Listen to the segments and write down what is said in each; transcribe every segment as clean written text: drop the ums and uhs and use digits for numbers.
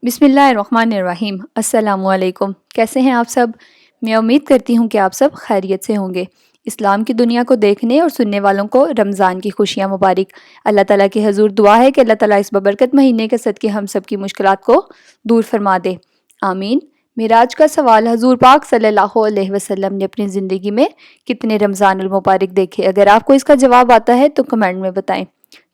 बिस्मिल्लाहिर्रहमानिर्रहीम। अस्सलामुअलैकुम। कैसे हैं आप सब? मैं उम्मीद करती हूँ कि आप सब खैरियत से होंगे। इस्लाम की दुनिया को देखने और सुनने वालों को रमज़ान की खुशियाँ मुबारक। अल्लाह ताला की हजूर दुआ है कि अल्लाह ताला इस बबरकत महीने के सदके हम सब की मुश्किलात को दूर फरमा दे, आमीन। मेरा आज का सवाल, हजूर पाक सल्लल्लाहु अलैहि वसल्लम ने अपनी ज़िंदगी में कितने रमज़ानुल मुबारक देखे? अगर आपको इसका जवाब आता है तो कमेंट में बताएं।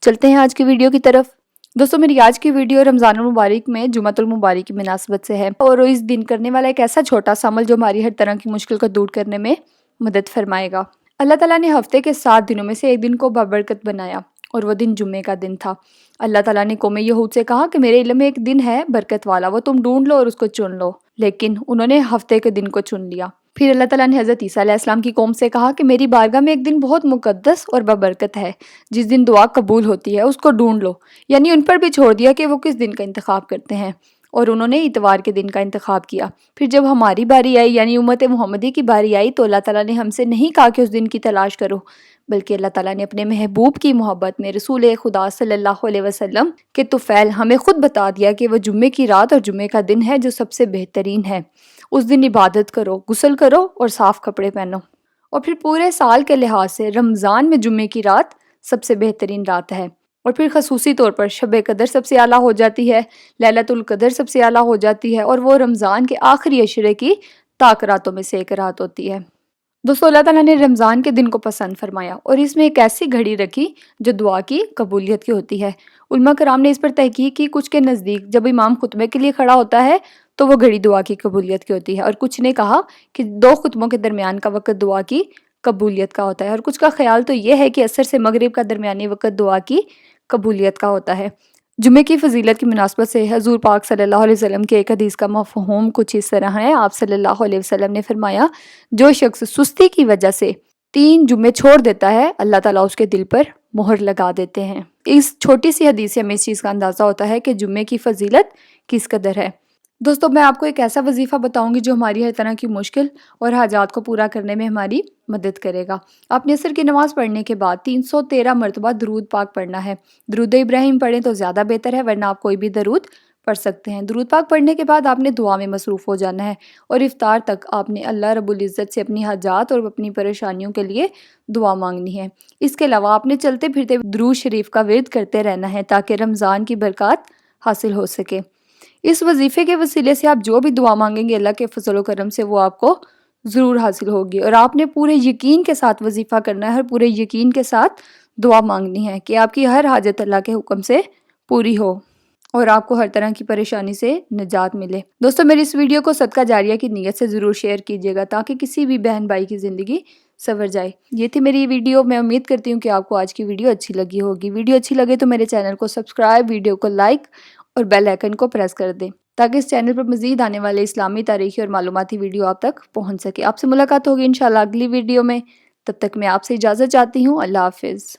चलते हैं आज की वीडियो की तरफ। दोस्तों, मेरी आज की वीडियो रमज़ानुल मुबारक में जुमातुल मुबारक की मुनासबत से है और इस दिन करने वाला एक ऐसा छोटा सा अमल जो हमारी हर तरह की मुश्किल को दूर करने में मदद फरमाएगा। अल्लाह ताला ने हफ्ते के 7 दिनों में से एक दिन को बबरकत बनाया और वो दिन जुम्मे का दिन था। अल्लाह ताला ने कौम यहूद से कहा कि मेरे इल्म में एक दिन है बरकत वाला, वो तुम ढूंढ लो और उसको चुन लो, लेकिन उन्होंने हफ्ते के दिन को चुन लिया। फिर अल्लाह ताला ने हज़रत ईसा अलैहिस्सलाम की कौम से कहा कि मेरी बारगाह में एक दिन बहुत मुकद्दस और बबरकत है, जिस दिन दुआ कबूल होती है, उसको ढूंढ लो। यानी उन पर भी छोड़ दिया कि वो किस दिन का इंतखाब करते हैं, और उन्होंने इतवार के दिन का इंतखाब किया। फिर जब हमारी बारी आई, यानी उम्मत मुहम्मदी की बारी आई, तो अल्लाह ताला ने हमसे नहीं कहा कि उस दिन की तलाश करो, बल्कि अल्लाह ताला ने अपने महबूब की मोहब्बत में रसूल खुदा सल्लल्लाहु अलैहि वसल्लम के तुफ़ैल हमें खुद बता दिया कि वह जुम्मे की रात और जुम्मे का दिन है जो सबसे बेहतरीन है। उस दिन इबादत करो, गुस्ल करो और साफ़ कपड़े पहनो। और फिर पूरे साल के लिहाज से रमज़ान में जुम्मे की रात सबसे बेहतरीन रात है। और फिर खसूसी तौर पर शब कदर सबसे आला हो जाती है, लैलतुल कदर सबसे आला हो जाती है, और वो रमज़ान के आखिरी अशरे की ताक रातों में से एक रात होती है। दोस्तों, अल्लाह ताला ने रमज़ान के दिन को पसंद फरमाया और इसमें एक ऐसी घड़ी रखी जो दुआ की कबूलियत की होती है। उलमा कराम ने इस पर तहकीक की। कुछ के नज़दीक जब इमाम खुतबे के लिए खड़ा होता है तो वो घड़ी दुआ की कबूलियत की होती है, और कुछ ने कहा कि 2 खुतबों के दरमियान का वक़्त दुआ की कबूलियत का होता है, और कुछ का ख्याल तो ये है कि असर से मगरिब का दरमियानी वक़्त दुआ की कबूलियत का होता है। जुम्मे की फ़जीलत की मुनासबत से हज़ूर पाक सल्लल्लाहु अलैहि वसल्लम के एक हदीस का मफ़हूम कुछ इस तरह है। आप सल्लल्लाहु अलैहि वसल्लम ने फरमाया, जो शख्स सुस्ती की वजह से 3 जुम्मे छोड़ देता है, अल्लाह ताला उसके दिल पर मोहर लगा देते हैं। इस छोटी सी हदीस से हमें इस चीज़ का अंदाज़ा होता है कि जुम्मे की फ़जीलत किस कदर है। दोस्तों, मैं आपको एक ऐसा वजीफ़ा बताऊंगी जो हमारी हर तरह की मुश्किल और हाजात को पूरा करने में हमारी मदद करेगा। आपने असर की नमाज़ पढ़ने के बाद 313 मरतबा दरूद पाक पढ़ना है। दरूद इब्राहिम पढ़ें तो ज़्यादा बेहतर है, वरना आप कोई भी दरूद पढ़ सकते हैं। दरूद पाक पढ़ने के बाद आपने दुआ में मसरूफ़ हो जाना है, और इफ्तार तक आपने अल्लाह रब्बुल इज़्ज़त से अपनी हाजात और अपनी परेशानियों के लिए दुआ मांगनी है। इसके अलावा आपने चलते फिरते दरूद शरीफ का विर्द करते रहना है ताकि रमज़ान की बरकत हासिल हो सके। इस वजीफ़े के वसीले से आप जो भी दुआ मांगेंगे, अल्लाह के फजल व करम से वो आपको ज़रूर हासिल होगी। और आपने पूरे यकीन के साथ वजीफ़ा करना है, और पूरे यकीन के साथ दुआ मांगनी है कि आपकी हर हाजत अल्लाह के हुक्म से पूरी हो और आपको हर तरह की परेशानी से निजात मिले। दोस्तों, मेरी इस वीडियो को सदका जारिया की नीयत से ज़रूर शेयर कीजिएगा ताकि किसी भी बहन भाई की ज़िंदगी संवर जाए। ये थी मेरी वीडियो। मैं उम्मीद करती हूँ कि आपको आज की वीडियो अच्छी लगी होगी। वीडियो अच्छी लगे तो मेरे चैनल को सब्सक्राइब, वीडियो को लाइक और बेल आइकन को प्रेस कर दें ताकि इस चैनल पर मज़ीद आने वाले इस्लामी, तारीख़ी और मालूमाती वीडियो आप तक पहुँच सके। आपसे मुलाकात होगी इंशाल्लाह अगली वीडियो में। तब तक मैं आपसे इजाज़त चाहती हूँ। अल्लाह हाफ़िज़।